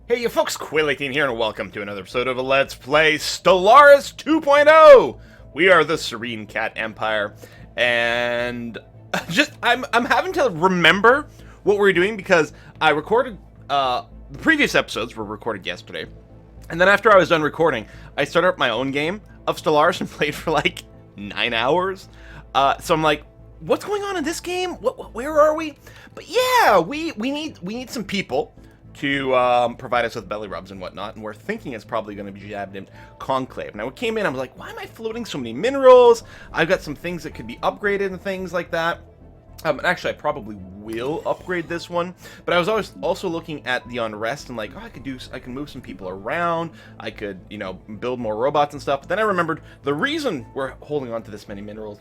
Hey you folks, Quill18 here, and welcome to another episode of Let's Play Stellaris 2.0! We are the Serene Cat Empire, and I'm having to remember what we're doing because I recorded, the previous episodes were recorded yesterday, and then after I was done recording, I started up my own game of Stellaris and played for like 9 hours, so I'm like, what's going on in this game? Where are we? But yeah, we need some people to provide us with belly rubs and whatnot, and we're thinking it's probably going to be jabbed in Conclave. Now, we came in, I was like, why am I floating so many minerals? I've got some things that could be upgraded and things like that. And actually, I probably will upgrade this one, but I was always also looking at the unrest and like, oh, I can move some people around, I could, you know, build more robots and stuff. But then I remembered the reason we're holding on to this many minerals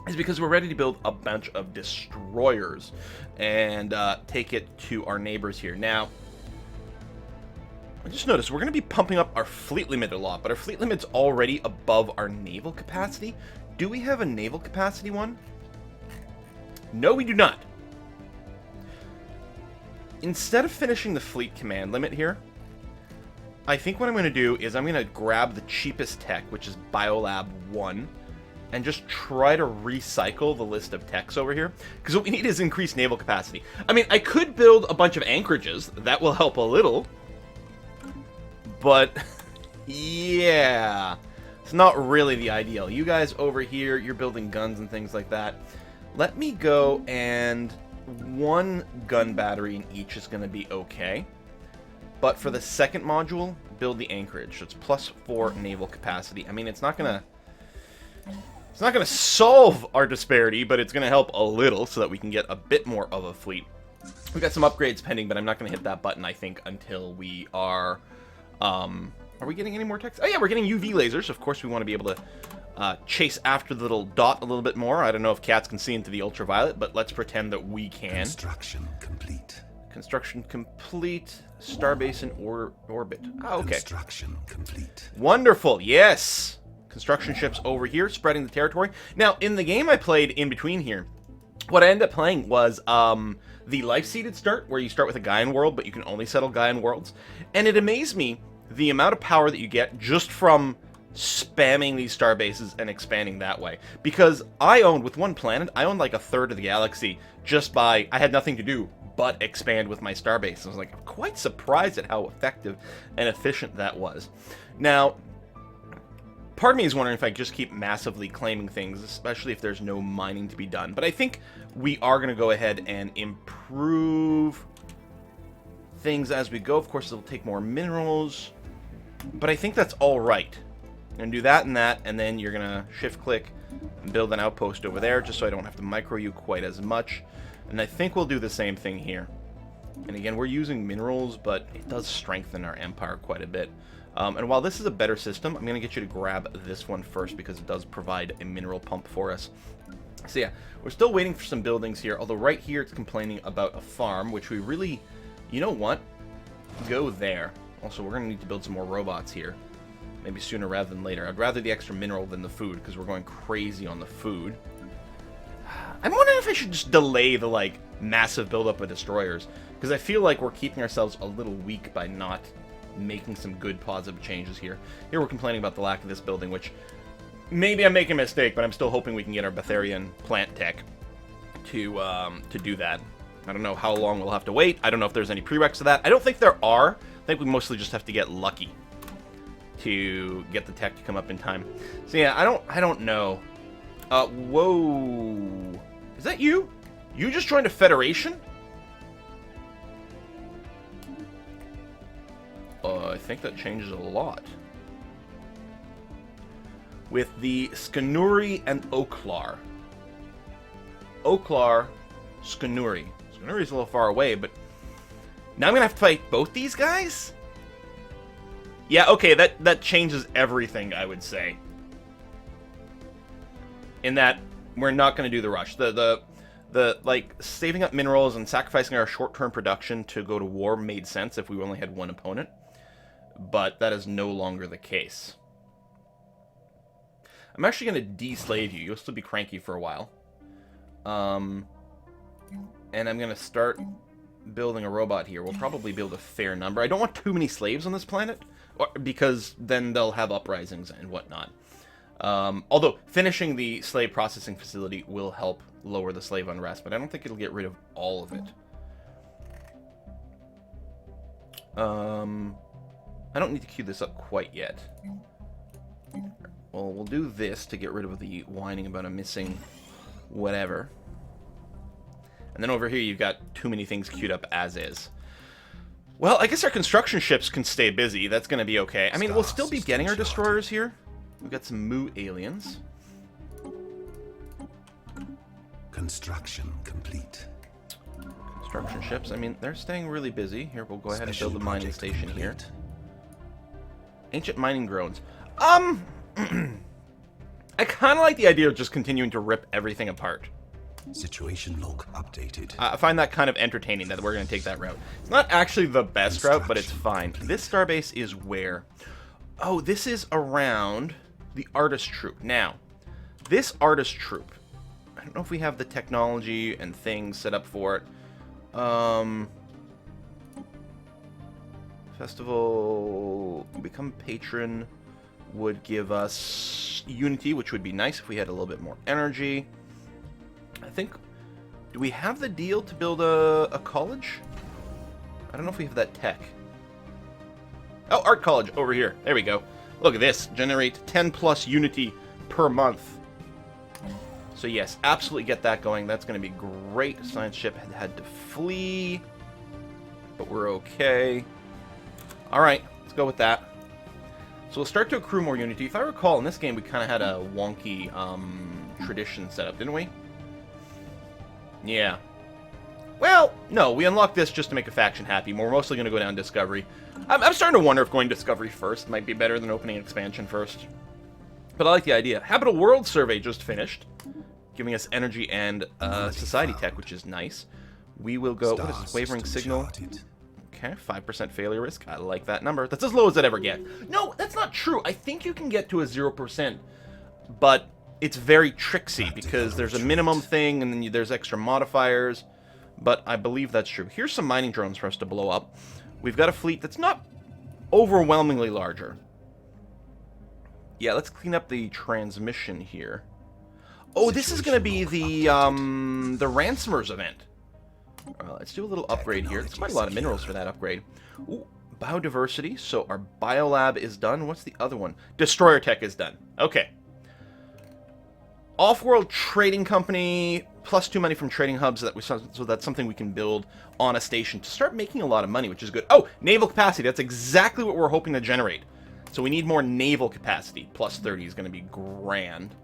is because we're ready to build a bunch of destroyers and take it to our neighbors here. Now, I just noticed we're going to be pumping up our fleet limit a lot, but our fleet limit's already above our naval capacity. Do we have a naval capacity one? No, we do not. Instead of finishing the fleet command limit here, I think what I'm going to do is I'm going to grab the cheapest tech, which is Biolab 1, and just try to recycle the list of techs over here, because what we need is increased naval capacity. I mean, I could build a bunch of anchorages. That will help a little. But, yeah, it's not really the ideal. You guys over here, you're building guns and things like that. Let me go, and one gun battery in each is going to be okay. But for the second module, build the anchorage. So it's +4 naval capacity. I mean, it's not going to solve our disparity, but it's going to help a little so that we can get a bit more of a fleet. We've got some upgrades pending, but I'm not going to hit that button, I think, until we are... are we getting any more text? Oh yeah, we're getting UV lasers. Of course, we want to be able to chase after the little dot a little bit more. I don't know if cats can see into the ultraviolet, but let's pretend that we can. Construction complete. Construction complete. Starbase in orbit. Oh, okay. Construction complete. Wonderful. Yes. Construction ships over here, spreading the territory. Now, in the game I played in between here, what I ended up playing was the life-seeded start, where you start with a Gaian world, but you can only settle Gaian worlds. And it amazed me the amount of power that you get just from spamming these star bases and expanding that way. Because I owned, with one planet, I owned like a third of the galaxy just by, I had nothing to do but expand with my star base. I was like, I'm quite surprised at how effective and efficient that was. Now, part of me is wondering if I just keep massively claiming things, especially if there's no mining to be done. But I think we are going to go ahead and improve things as we go. Of course, it'll take more minerals, but I think that's all right. I'm going to do that, and then you're going to shift-click and build an outpost over there, just so I don't have to micro you quite as much. And I think we'll do the same thing here. And again, we're using minerals, but it does strengthen our empire quite a bit. And while this is a better system, I'm going to get you to grab this one first because it does provide a mineral pump for us. So yeah, we're still waiting for some buildings here, although right here it's complaining about a farm, which we really, you know what? Go there. Also, we're going to need to build some more robots here. Maybe sooner rather than later. I'd rather the extra mineral than the food because we're going crazy on the food. I'm wondering if I should just delay the, like, massive buildup of destroyers, because I feel like we're keeping ourselves a little weak by not making some good positive changes here. Here we're complaining about the lack of this building, which maybe I'm making a mistake, but I'm still hoping we can get our Betharian plant tech to do that. I don't know how long we'll have to wait. I don't know if there's any prereqs to that. I don't think there are. I think we mostly just have to get lucky to get the tech to come up in time. So yeah, I don't know. Whoa. Is that you? You just joined a federation? I think that changes a lot. With the Skanuri and Oklar. Oklar, Skanuri. Skanuri's a little far away, but now I'm gonna have to fight both these guys? Yeah, okay, that changes everything, I would say. In that, we're not gonna do the rush. The like, saving up minerals and sacrificing our short-term production to go to war made sense if we only had one opponent. But that is no longer the case. I'm actually going to de-slave you. You'll still be cranky for a while. And I'm going to start building a robot here. We'll probably build a fair number. I don't want too many slaves on this planet, because then they'll have uprisings and whatnot. Although, finishing the slave processing facility will help lower the slave unrest, but I don't think it'll get rid of all of it. I don't need to queue this up quite yet. Well, we'll do this to get rid of the whining about a missing whatever. And then over here you've got too many things queued up as is. Well, I guess our construction ships can stay busy. That's going to be okay. I mean, we'll still be getting our destroyers here. We've got some Moo aliens. Construction complete. Construction ships, I mean, they're staying really busy. Here, we'll go ahead and build a mining station here. Ancient mining drones. I kind of like the idea of just continuing to rip everything apart. Situation log updated. I find that kind of entertaining that we're going to take that route. It's not actually the best route, but it's fine. This starbase is where? Oh, this is around the artist troop. Now, this artist troop, I don't know if we have the technology and things set up for it. Festival, become patron would give us unity, which would be nice if we had a little bit more energy. I think, do we have the deal to build a college? I don't know if we have that tech. Oh, art college over here. There we go. Look at this. Generate 10 plus unity per month. So yes, absolutely get that going. That's going to be great. Science ship had to flee, but we're okay. All right, let's go with that. So we'll start to accrue more unity. If I recall, in this game, we kind of had a wonky tradition set up, didn't we? Yeah. Well, no, we unlocked this just to make a faction happy. We're mostly going to go down Discovery. I'm starting to wonder if going Discovery first might be better than opening expansion first. But I like the idea. Habitable World Survey just finished, giving us energy and society tech, which is nice. We will go... What is this? Wavering signal? Okay, 5% failure risk. I like that number. That's as low as it ever get. No, that's not true. I think you can get to a 0%, but it's very tricksy because there's a minimum thing and then there's extra modifiers, but I believe that's true. Here's some mining drones for us to blow up. We've got a fleet that's not overwhelmingly larger. Yeah, let's clean up the transmission here. Oh, this is going to be the Ransomers event. Let's do a little upgrade here. There's quite a lot of minerals for that upgrade. Ooh, biodiversity. So our biolab is done. What's the other one? Destroyer tech is done. Okay. Off-world trading company, +2 money from trading hubs, so that's something we can build on a station to start making a lot of money, which is good. Oh, naval capacity. That's exactly what we're hoping to generate. So we need more naval capacity. +30 is going to be grand.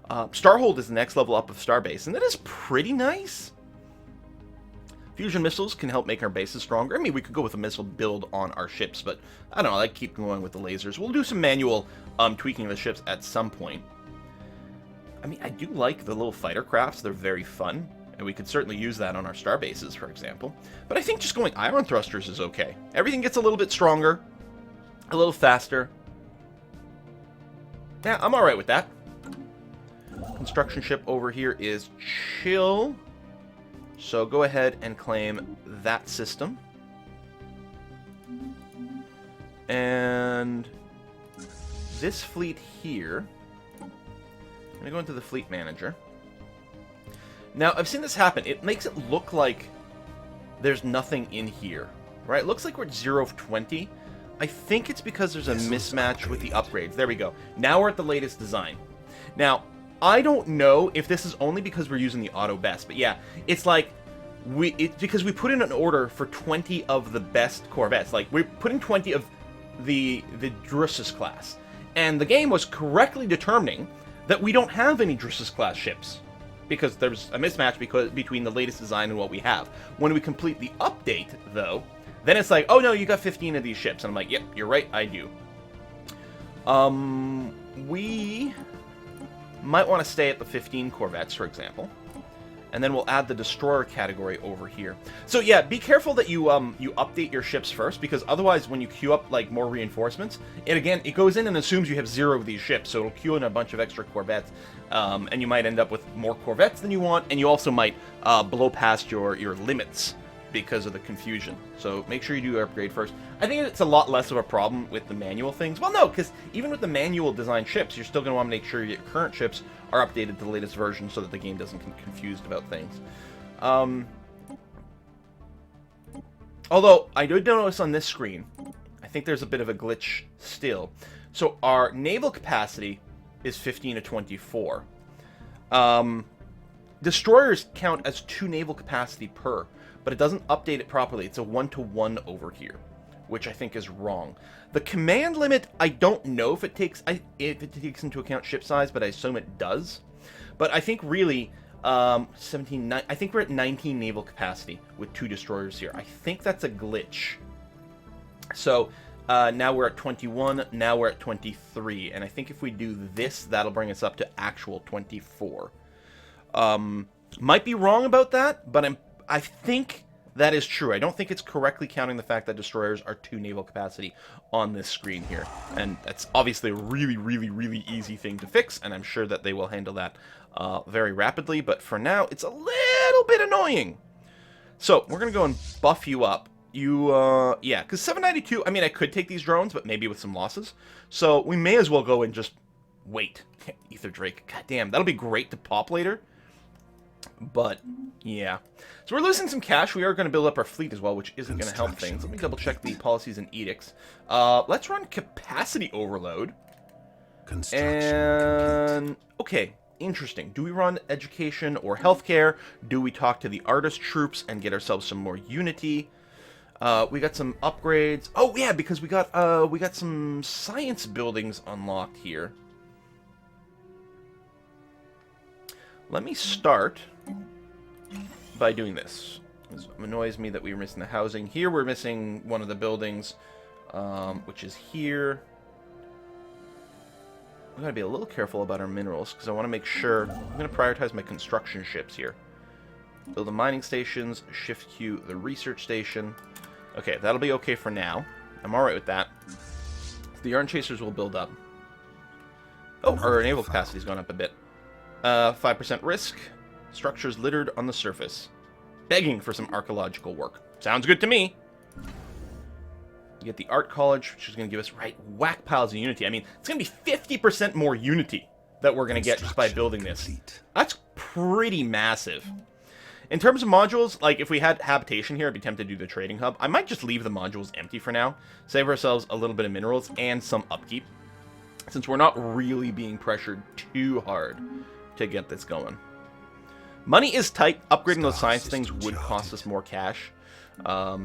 Starhold is the next level up of Starbase, and that is pretty nice. Fusion missiles can help make our bases stronger. I mean, we could go with a missile build on our ships, but I don't know. I like keep going with the lasers. We'll do some manual tweaking of the ships at some point. I mean, I do like the little fighter crafts. They're very fun, and we could certainly use that on our star bases, for example. But I think just going ion thrusters is okay. Everything gets a little bit stronger, a little faster. Yeah, I'm all right with that. Construction ship over here is chill. So go ahead and claim that system. And this fleet here, I'm going to go into the fleet manager. Now, I've seen this happen. It makes it look like there's nothing in here, right? It looks like we're at 0 of 20. I think it's because there's a mismatch with the upgrades. There we go. Now we're at the latest design. Now, I don't know if this is only because we're using the auto best, but yeah, it's like it's because we put in an order for 20 of the best Corvettes. Like, we're putting 20 of the Drusus class, and the game was correctly determining that we don't have any Drusus class ships because there's a mismatch between the latest design and what we have. When we complete the update, though, then it's like, oh no, you got 15 of these ships, and I'm like, yep, you're right, I do. We might want to stay at the 15 Corvettes, for example. And then we'll add the destroyer category over here. So yeah, be careful that you you update your ships first, because otherwise when you queue up like more reinforcements, it goes in and assumes you have 0 of these ships, so it'll queue in a bunch of extra Corvettes, and you might end up with more Corvettes than you want, and you also might blow past your limits because of the confusion. So make sure you do upgrade first. I think it's a lot less of a problem with the manual things. Well, no, because even with the manual design ships, you're still going to want to make sure your current ships are updated to the latest version so that the game doesn't get confused about things. Although, I did notice on this screen, I think there's a bit of a glitch still. So our naval capacity is 15 to 24. Destroyers count as 2 naval capacity per, but it doesn't update it properly. It's a 1-to-1 over here, which I think is wrong. The command limit, I don't know if it takes into account ship size, but I assume it does. But I think really, 17, I think we're at 19 naval capacity with 2 destroyers here. I think that's a glitch. So now we're at 21, now we're at 23, and I think if we do this, that'll bring us up to actual 24. Might be wrong about that, but I think that is true. I don't think it's correctly counting the fact that destroyers are 2 naval capacity on this screen here. And that's obviously a really, really, really easy thing to fix, and I'm sure that they will handle that very rapidly. But for now, it's a little bit annoying. So we're going to go and buff you up. Yeah, because 792, I mean, I could take these drones, but maybe with some losses. So we may as well go and just wait. Ether Drake, god damn, that'll be great to pop later. But, yeah. So we're losing some cash. We are going to build up our fleet as well, which isn't going to help things. Let me double check the policies and edicts. Let's run capacity overload. And, okay, interesting. Do we run education or healthcare? Do we talk to the artist troops and get ourselves some more unity? We got some upgrades. Oh, yeah, because we got some science buildings unlocked here. Let me start by doing this. It annoys me that we were missing the housing. Here we're missing one of the buildings, which is here. I'm going to be a little careful about our minerals, because I want to make sure... I'm going to prioritize my construction ships here. Build the mining stations, shift queue the research station. Okay, that'll be okay for now. I'm alright with that. The yarn chasers will build up. Oh, our naval capacity's gone up a bit. 5% risk. Structures littered on the surface. Begging for some archaeological work. Sounds good to me. You get the art college, which is going to give us, whack piles of unity. I mean, it's going to be 50% more unity that we're going to get just by building this. That's pretty massive. In terms of modules, like, if we had habitation here, I'd be tempted to do the trading hub. I might just leave the modules empty for now. Save ourselves a little bit of minerals and some upkeep. Since we're not really being pressured too hard to get this going. Money is tight. Upgrading those science things would cost us more cash. Yeah,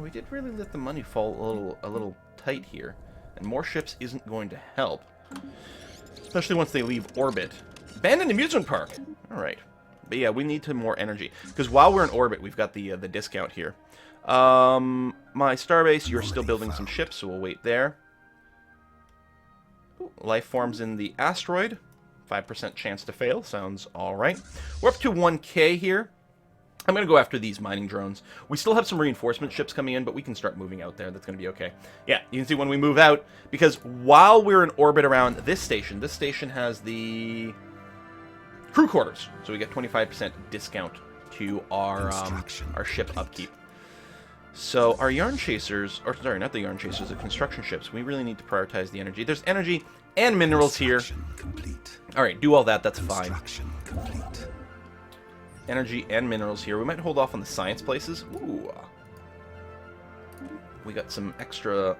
we did really let the money fall a little tight here. And more ships isn't going to help. Especially once they leave orbit. Abandoned amusement park! Alright. But yeah, we need more energy. Because while we're in orbit, we've got the discount here. My starbase, you're still building some ships, so we'll wait there. Ooh, life forms in the asteroid. 5% chance to fail. Sounds alright. We're up to 1K here. I'm going to go after these mining drones. We still have some reinforcement ships coming in, but we can start moving out there. That's going to be okay. Yeah, you can see when we move out, because while we're in orbit around this station has the crew quarters. So we get 25% discount to our ship upkeep. So our yarn chasers, or sorry, not the yarn chasers, the construction ships, we really need to prioritize the energy. There's energy and minerals here. Alright, do all that, that's fine. Energy and minerals here. We might hold off on the science places. Ooh. We got some extra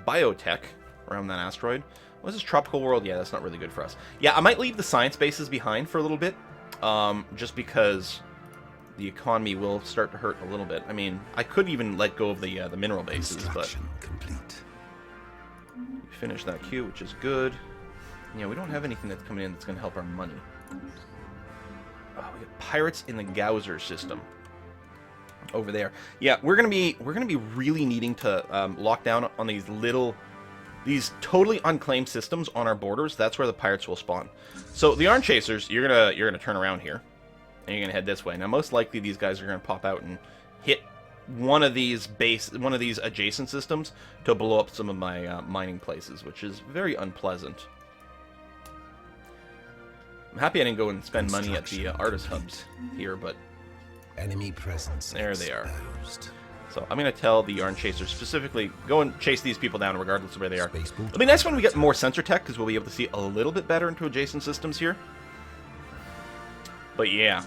biotech around that asteroid. What is this, tropical world? Yeah, that's not really good for us. Yeah, I might leave the science bases behind for a little bit. Just because the economy will start to hurt a little bit. I mean, I could even let go of the mineral bases, but... Finish that queue, which is good. Yeah, we don't have anything that's coming in that's going to help our money. Oh, we got pirates in the Gauser system over there. Yeah, we're gonna be really needing to lock down on these totally unclaimed systems on our borders. That's where the pirates will spawn. So the yarn chasers, you're gonna turn around here, and you're gonna head this way. Now, most likely these guys are gonna pop out and hit one of these adjacent systems to blow up some of my mining places, which is very unpleasant. I'm happy I didn't go and spend money at the artist hubs here, but Enemy presence There they are. exposed. So I'm going to tell the Yarn Chasers specifically, go and chase these people down regardless of where they are. Spaceport. It'll be nice when we get more sensor tech, because we'll be able to see a little bit better into adjacent systems here. But yeah.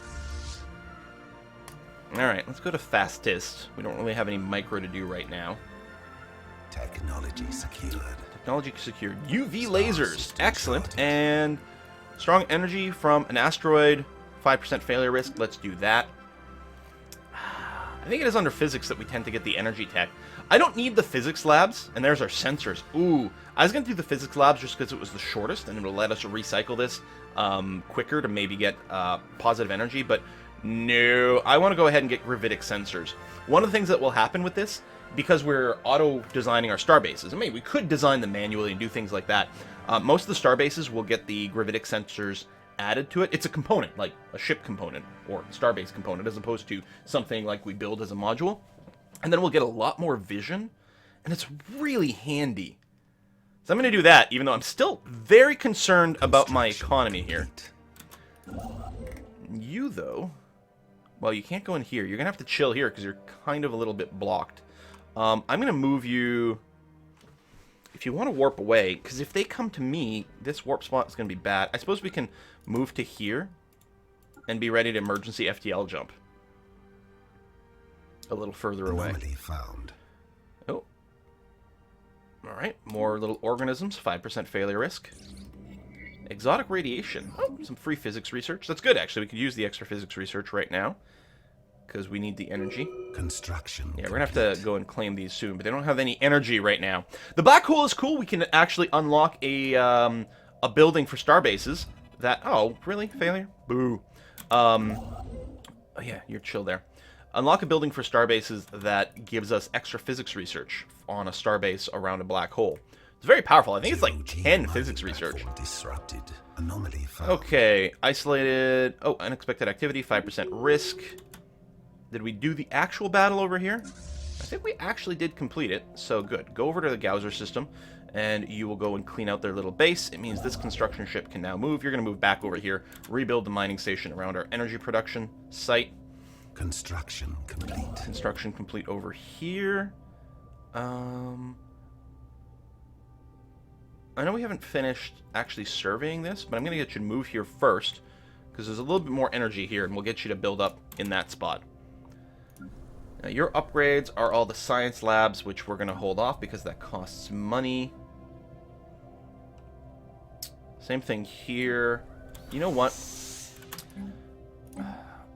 Alright, let's go to fastest. We don't really have any micro to do right now. Technology secured. Technology secured. UV lasers. Excellent. And strong energy from an asteroid. 5% failure risk. Let's do that. I think it is under physics that we tend to get the energy tech. I don't need the physics labs, and there's our sensors. Ooh, I was going to do the physics labs just because it was the shortest, and it'll let us recycle this quicker to maybe get positive energy, but no, I want to go ahead and get gravitic sensors. One of the things that will happen with this, because we're auto-designing our starbases, I mean, we could design them manually and do things like that. Most of the starbases will get the gravitic sensors added to it. It's a component, like a ship component or starbase component, as opposed to something like we build as a module. And then we'll get a lot more vision, and it's really handy. So I'm going to do that, even though I'm still very concerned about my economy here. You, though, well, you can't go in here. You're going to have to chill here because you're kind of a little bit blocked. I'm going to move you... If you want to warp away, because if they come to me, this warp spot is going to be bad. I suppose we can move to here and be ready to emergency FTL jump. A little further away. Anomaly found. Oh. Alright, more little organisms, 5% failure risk. Exotic radiation. Oh, some free physics research. That's good, actually. We could use the extra physics research right now, because we need the energy. Construction. Yeah, we're going to have to go and claim these soon, but they don't have any energy right now. The black hole is cool. We can actually unlock a building for starbases that... Oh, really? Failure? Boo. Oh, yeah, you're chill there. Unlock a building for starbases that gives us extra physics research on a starbase around a black hole. It's very powerful. I think it's like 10 physics research. Disrupted. Anomaly found. Okay, isolated... Oh, unexpected activity, 5% risk. Did we do the actual battle over here? I think we actually did complete it, so good. Go over to the Gauser system, and you will go and clean out their little base. It means this construction ship can now move. You're going to move back over here, rebuild the mining station around our energy production site. Construction complete. Construction complete over here. I know we haven't finished actually surveying this, but I'm going to get you to move here first, because there's a little bit more energy here, and we'll get you to build up in that spot. Now, your upgrades are all the science labs, which we're going to hold off because that costs money. Same thing here. You know what?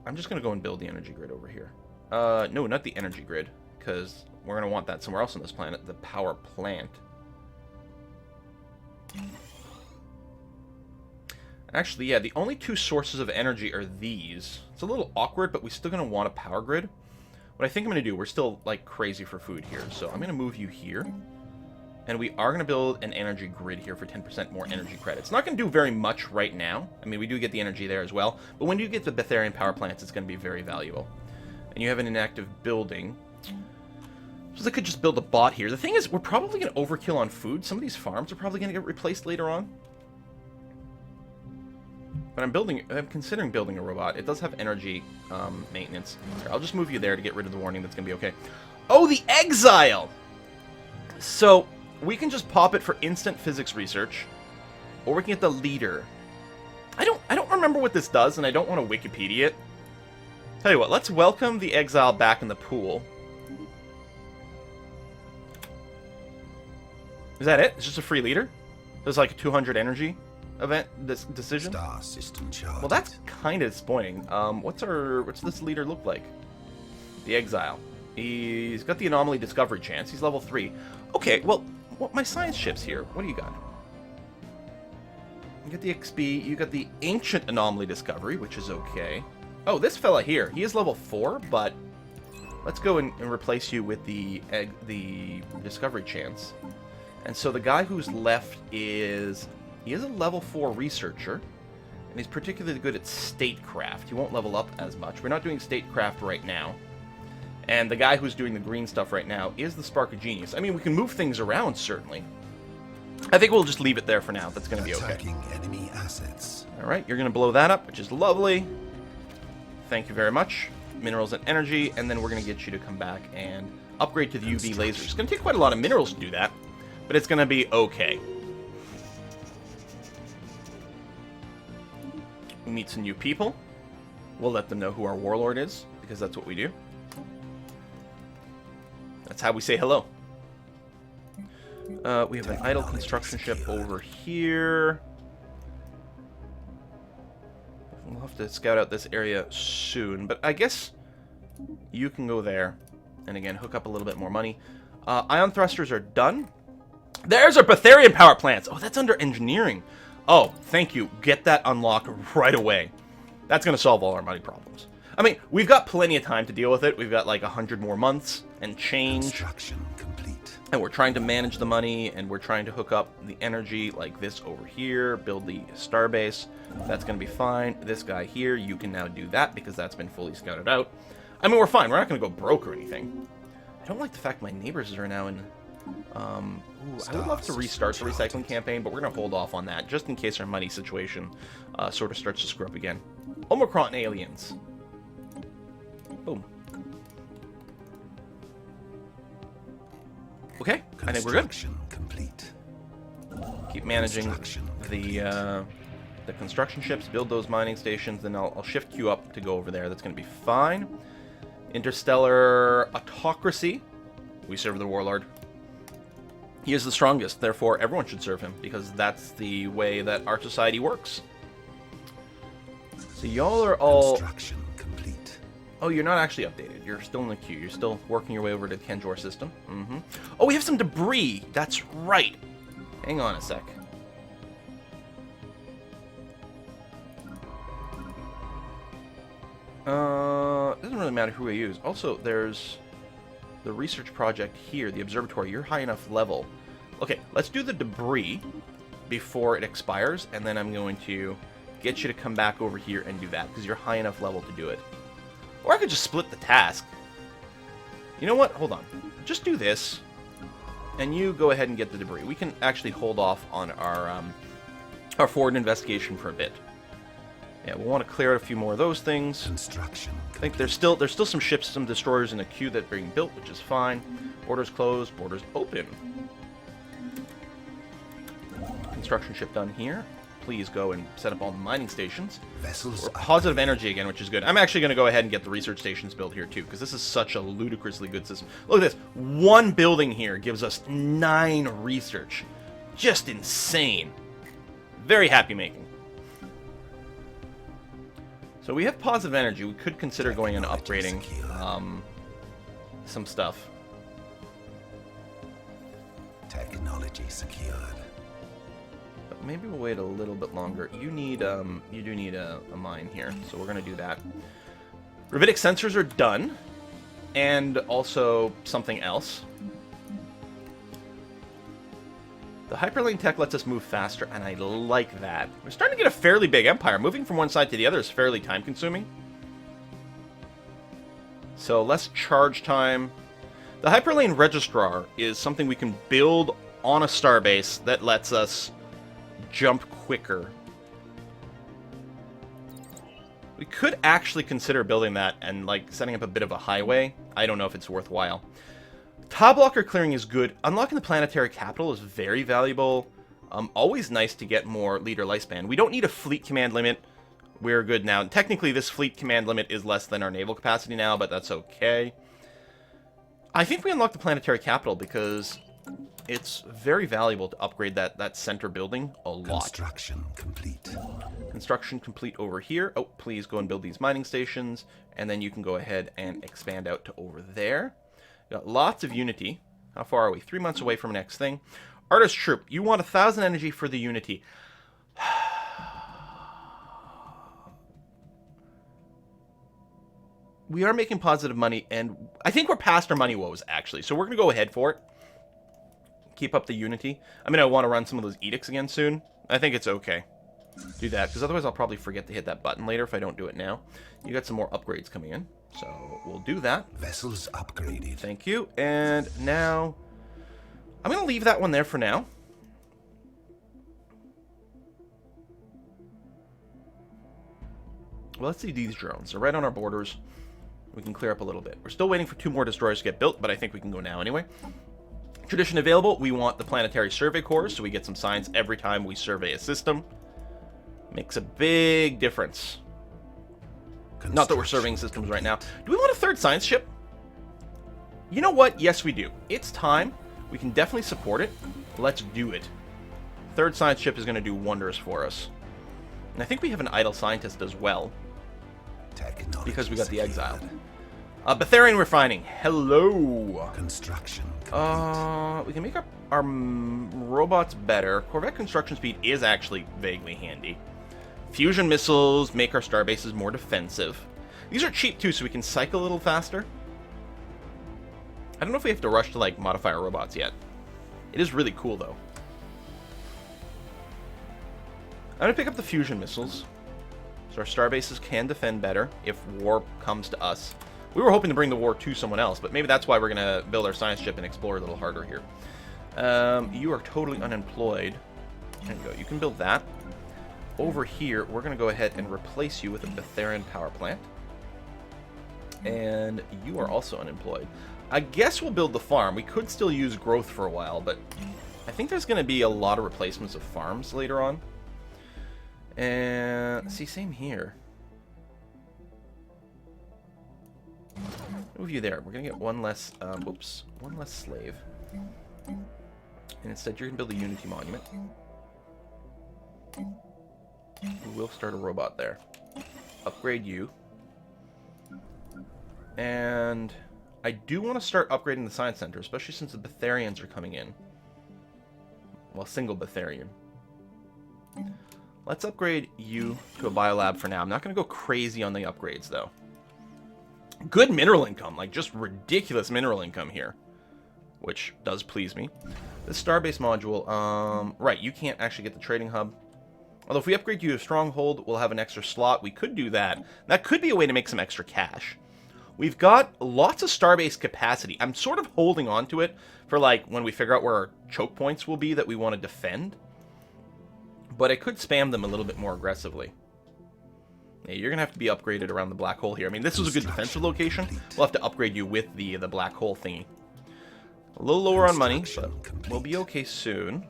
I'm just going to go and build the energy grid over here. No, not the energy grid, because we're going to want that somewhere else on this planet. The power plant. Actually, yeah, the only two sources of energy are these. It's a little awkward, but we're still going to want a power grid. What I think I'm going to do, we're still, like, crazy for food here. So I'm going to move you here. And we are going to build an energy grid here for 10% more energy credits. Not going to do very much right now. I mean, we do get the energy there as well. But when you get the Betharian power plants, it's going to be very valuable. And you have an inactive building. So I could just build a bot here. The thing is, we're probably going to overkill on food. Some of these farms are probably going to get replaced later on. But I'm considering building a robot. It does have energy maintenance. Here, I'll just move you there to get rid of the warning. That's going to be okay. Oh, the Exile! So, we can just pop it for instant physics research. Or we can get the leader. I don't remember what this does, and I don't want to Wikipedia it. Tell you what, let's welcome the Exile back in the pool. Is that it? It's just a free leader? There's like 200 energy event decision. Star system charted. Well, that's kind of disappointing. What's this leader look like? The Exile. He's got the anomaly discovery chance. He's level 3. Okay, well, my science ship's here. What do you got? You got the XP. You got the ancient anomaly discovery, which is okay. Oh, this fella here. He is level 4, but let's go and replace you with the discovery chance. And so the guy who's left is... He is a level 4 researcher, and he's particularly good at statecraft. He won't level up as much. We're not doing statecraft right now. And the guy who's doing the green stuff right now is the Spark of Genius. I mean, we can move things around, certainly. I think we'll just leave it there for now. That's going to be okay. Attacking enemy assets. All right, you're going to blow that up, which is lovely. Thank you very much. minerals and energy, and then we're going to get you to come back and upgrade to the UV laser. It's going to take quite a lot of minerals to do that, but it's going to be okay. We meet some new people. We'll let them know who our warlord is, because that's what we do. That's how we say hello. We have an idle construction ship over here. We'll have to scout out this area soon, but I guess you can go there and again hook up a little bit more money. Ion thrusters are done. There's our Betharian power plants. Oh, that's under engineering. Oh, thank you. Get that unlocked right away. That's going to solve all our money problems. I mean, we've got plenty of time to deal with it. We've got like 100 more months and change. Construction complete. And we're trying to manage the money, and we're trying to hook up the energy like this over here, build the starbase. That's going to be fine. This guy here, you can now do that because that's been fully scouted out. I mean, we're fine. We're not going to go broke or anything. I don't like the fact my neighbors are now in... I would love to restart the recycling campaign, but we're going to hold off on that just in case our money situation sort of starts to screw up again. Omicron aliens. Boom. Okay, I think we're good. Complete. Keep managing the construction ships, build those mining stations, then I'll shift you up to go over there. That's going to be fine. Interstellar autocracy. We serve the warlord. He is the strongest, therefore everyone should serve him, because that's the way that our society works. So y'all are all... Construction complete. Oh, you're not actually updated. You're still in the queue. You're still working your way over to the Kenjor system. Oh, we have some debris. That's right. Hang on a sec. It doesn't really matter who I use. Also, there's the research project here, the observatory. You're high enough level. Okay, let's do the debris before it expires, and then I'm going to get you to come back over here and do that, because you're high enough level to do it. Or I could just split the task. You know what? Hold on. Just do this, and you go ahead and get the debris. We can actually hold off on our forward investigation for a bit. Yeah, we'll want to clear out a few more of those things. Construction. I think there's still some ships, some destroyers in the queue that are being built, which is fine. Borders closed, borders open. Construction ship done here. Please go and set up all the mining stations. Vessels. We're positive energy again, which is good. I'm actually going to go ahead and get the research stations built here too, because this is such a ludicrously good system. Look at this. One building here gives us 9 research. Just insane. Very happy making. So we have positive energy. We could consider going and upgrading some stuff. Technology secured. But maybe we'll wait a little bit longer. You do need a mine here, so we're gonna do that. Gravitic sensors are done, and also something else. The hyperlane tech lets us move faster, and I like that. We're starting to get a fairly big empire. Moving from one side to the other is fairly time-consuming. So less charge time. The hyperlane registrar is something we can build on a starbase that lets us jump quicker. We could actually consider building that and like setting up a bit of a highway. I don't know if it's worthwhile. Tile blocker clearing is good. Unlocking the planetary capital is very valuable. Always nice to get more leader lifespan. We don't need a fleet command limit. We're good now. Technically, this fleet command limit is less than our naval capacity now, but that's okay. I think we unlock the planetary capital because it's very valuable to upgrade that center building a lot. Construction complete. Construction complete over here. Oh, please go and build these mining stations, and then you can go ahead and expand out to over there. Got lots of Unity. How far are we? 3 months away from next thing. Artist Troop, you want 1,000 energy for the Unity. We are making positive money, and I think we're past our money woes, actually. So we're going to go ahead for it. Keep up the Unity. I mean, I want to run some of those edicts again soon. I think it's okay. Do that, because otherwise I'll probably forget to hit that button later if I don't do it now. You got some more upgrades coming in. So we'll do that. Vessels upgraded. Thank you. And now I'm going to leave that one there for now. Well, let's see these drones. They're right on our borders. we can clear up a little bit. We're still waiting for 2 more destroyers to get built, but I think we can go now anyway. Tradition available, we want the planetary survey cores, so we get some science every time we survey a system. Makes a big difference. Not that we're surveying systems right now. Do we want a 3rd science ship? You know what? Yes, we do. It's time. We can definitely support it. Let's do it. 3rd science ship is going to do wonders for us. And I think we have an idle scientist as well. Because we got the exile. Betharian refining. Hello. Construction. We can make our robots better. Corvette construction speed is actually vaguely handy. Fusion missiles make our starbases more defensive. These are cheap too, so we can cycle a little faster. I don't know if we have to rush to like modify our robots yet. It is really cool though. I'm gonna pick up the fusion missiles, so our starbases can defend better if war comes to us. We were hoping to bring the war to someone else, but maybe that's why we're gonna build our science ship and explore a little harder here. You are totally unemployed. There you go. You can build that. Over here, we're gonna go ahead and replace you with a Betharian power plant. And you are also unemployed. I guess we'll build the farm. We could still use growth for a while, but I think there's gonna be a lot of replacements of farms later on. And see, same here. Move you there. We're gonna get one less, one less slave. And instead, you're gonna build a Unity monument. We will start a robot there. Upgrade you. And I do want to start upgrading the science center, especially since the Betharians are coming in. Well, single Betharian. Let's upgrade you to a biolab for now. I'm not going to go crazy on the upgrades, though. Good mineral income, like just ridiculous mineral income here, which does please me. The Starbase module, right, you can't actually get the trading hub. Although if we upgrade you to Stronghold, we'll have an extra slot. We could do that. That could be a way to make some extra cash. We've got lots of Starbase capacity. I'm sort of holding on to it for like when we figure out where our choke points will be that we want to defend. But I could spam them a little bit more aggressively. Yeah, you're going to have to be upgraded around the black hole here. I mean, this was a good defensive location. We'll have to upgrade you with the black hole thingy. A little lower on money, but we'll be okay soon.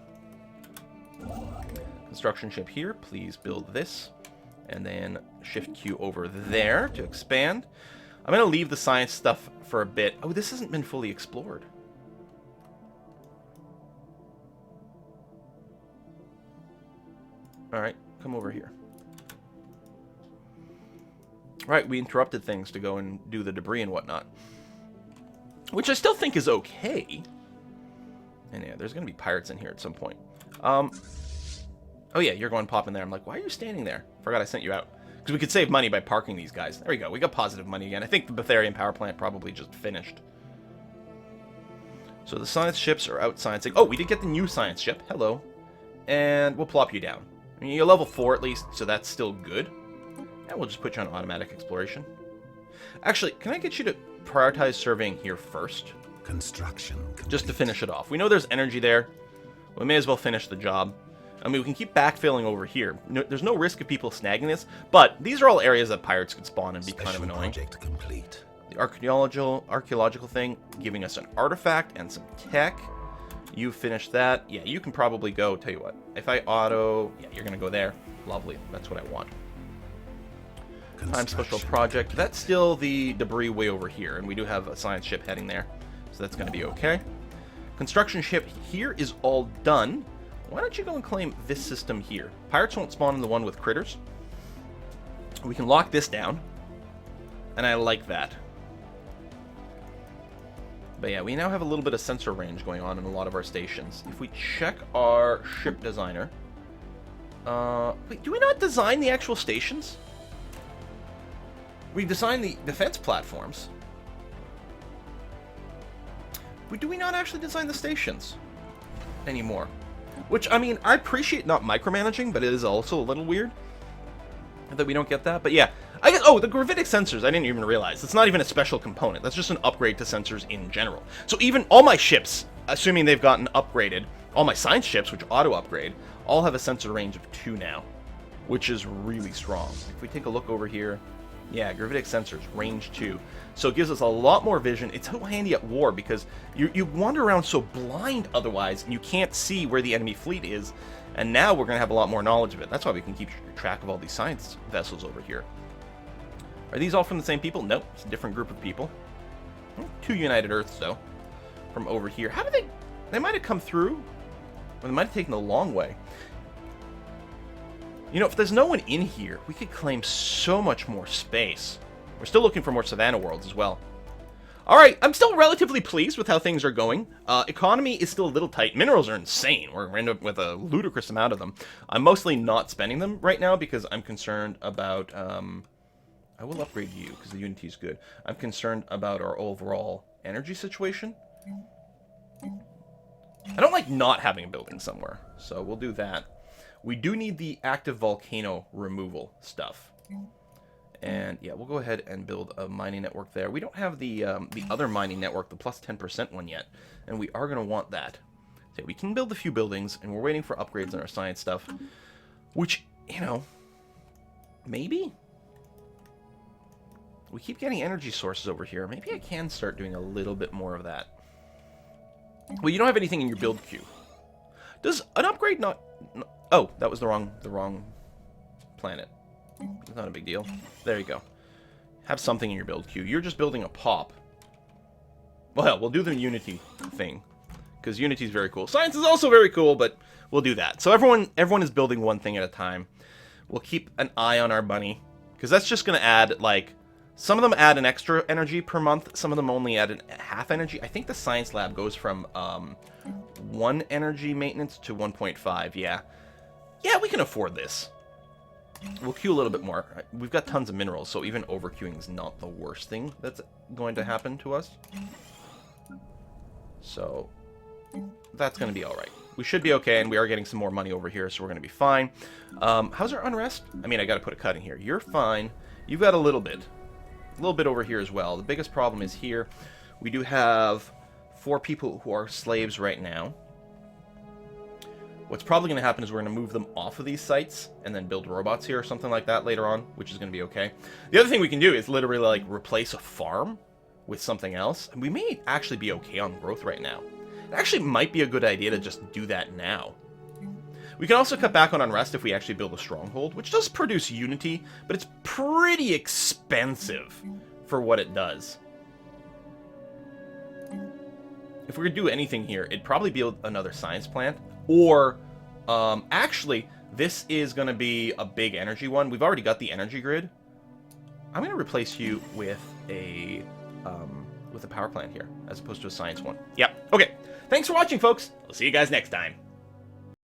Construction ship here. Please build this. And then shift Q over there to expand. I'm going to leave the science stuff for a bit. Oh, this hasn't been fully explored. Alright, come over here. Right, we interrupted things to go and do the debris and whatnot. Which I still think is okay. And yeah, there's going to be pirates in here at some point. Oh yeah, you're going pop in there. I'm like, why are you standing there? Forgot I sent you out. Because we could save money by parking these guys. There we go. We got positive money again. I think the Betharian power plant probably just finished. So the science ships are out sciencing. Oh, we did get the new science ship. Hello. And we'll plop you down. I mean, you're level 4 at least, so that's still good. And we'll just put you on automatic exploration. Actually, can I get you to prioritize surveying here first? Construction complete. Just to finish it off. We know there's energy there. We may as well finish the job. I mean, we can keep backfilling over here. No, there's no risk of people snagging this, but these are all areas that pirates could spawn and be kind of annoying. Project complete. The archaeological thing, giving us an artifact and some tech. You finish that. Yeah, you can probably go. Tell you what, if I auto, yeah, you're gonna go there. Lovely. That's what I want. Time special project. That's still the debris way over here, and we do have a science ship heading there, so that's gonna be okay. Construction ship here is all done. Why don't you go and claim this system here? Pirates won't spawn in the one with critters. We can lock this down. And I like that. But yeah, we now have a little bit of sensor range going on in a lot of our stations. If we check our ship designer... wait, do we not design the actual stations? We design the defense platforms. But do we not actually design the stations anymore? Which, I mean, I appreciate not micromanaging, but it is also a little weird that we don't get that. But yeah, I guess, oh, the gravitic sensors, I didn't even realize. It's not even a special component. That's just an upgrade to sensors in general. So even all my ships, assuming they've gotten upgraded, all my science ships, which auto-upgrade, all have a sensor range of 2 now, which is really strong. If we take a look over here, Yeah, gravitic sensors, range 2. So it gives us a lot more vision. It's so handy at war because you wander around so blind otherwise, and you can't see where the enemy fleet is. And now we're going to have a lot more knowledge of it. That's why we can keep track of all these science vessels over here. Are these all from the same people? Nope, it's a different group of people. 2 United Earths, though, from over here. How did they... They might have come through, or they might have taken the long way. You know, if there's no one in here, we could claim so much more space. We're still looking for more Savannah worlds as well. Alright, I'm still relatively pleased with how things are going. Economy is still a little tight. Minerals are insane. We're going to end up with a ludicrous amount of them. I'm mostly not spending them right now because I'm concerned about... I will upgrade you because the Unity is good. I'm concerned about our overall energy situation. I don't like not having a building somewhere, so we'll do that. We do need the active volcano removal stuff. And yeah, we'll go ahead and build a mining network there. We don't have the other mining network, the plus 10% one yet, and we are going to want that. So we can build a few buildings, and we're waiting for upgrades on our science stuff, which, you know, maybe? We keep getting energy sources over here. Maybe I can start doing a little bit more of that. Well, you don't have anything in your build queue. Does an upgrade not... Oh, that was the wrong planet. It's not a big deal. There you go. Have something in your build queue. You're just building a pop. Well, hell, we'll do the Unity thing. Because Unity is very cool. Science is also very cool, but we'll do that. So everyone is building one thing at a time. We'll keep an eye on our bunny. Because that's just going to add, like... Some of them add an extra energy per month. Some of them only add a half energy. I think the science lab goes from 1 energy maintenance to 1.5. Yeah. Yeah, we can afford this. We'll queue a little bit more. We've got tons of minerals, so even overqueuing is not the worst thing that's going to happen to us. So that's going to be all right. We should be okay, and we are getting some more money over here, so we're going to be fine. How's our unrest? I mean, I got to put a cut in here. You're fine. You've got a little bit. A little bit over here as well. The biggest problem is here. We do have 4 people who are slaves right now. What's probably going to happen is we're going to move them off of these sites and then build robots here or something like that later on, which is going to be okay. The other thing we can do is literally like replace a farm with something else. And we may actually be okay on growth right now. It actually might be a good idea to just do that now. We can also cut back on unrest if we actually build a stronghold, which does produce Unity, but it's pretty expensive for what it does. If we were to do anything here, it'd probably be another science plant, or actually, this is going to be a big energy one. We've already got the energy grid. I'm going to replace you with a power plant here, as opposed to a science one. Yep. Okay. Thanks for watching, folks. I'll see you guys next time.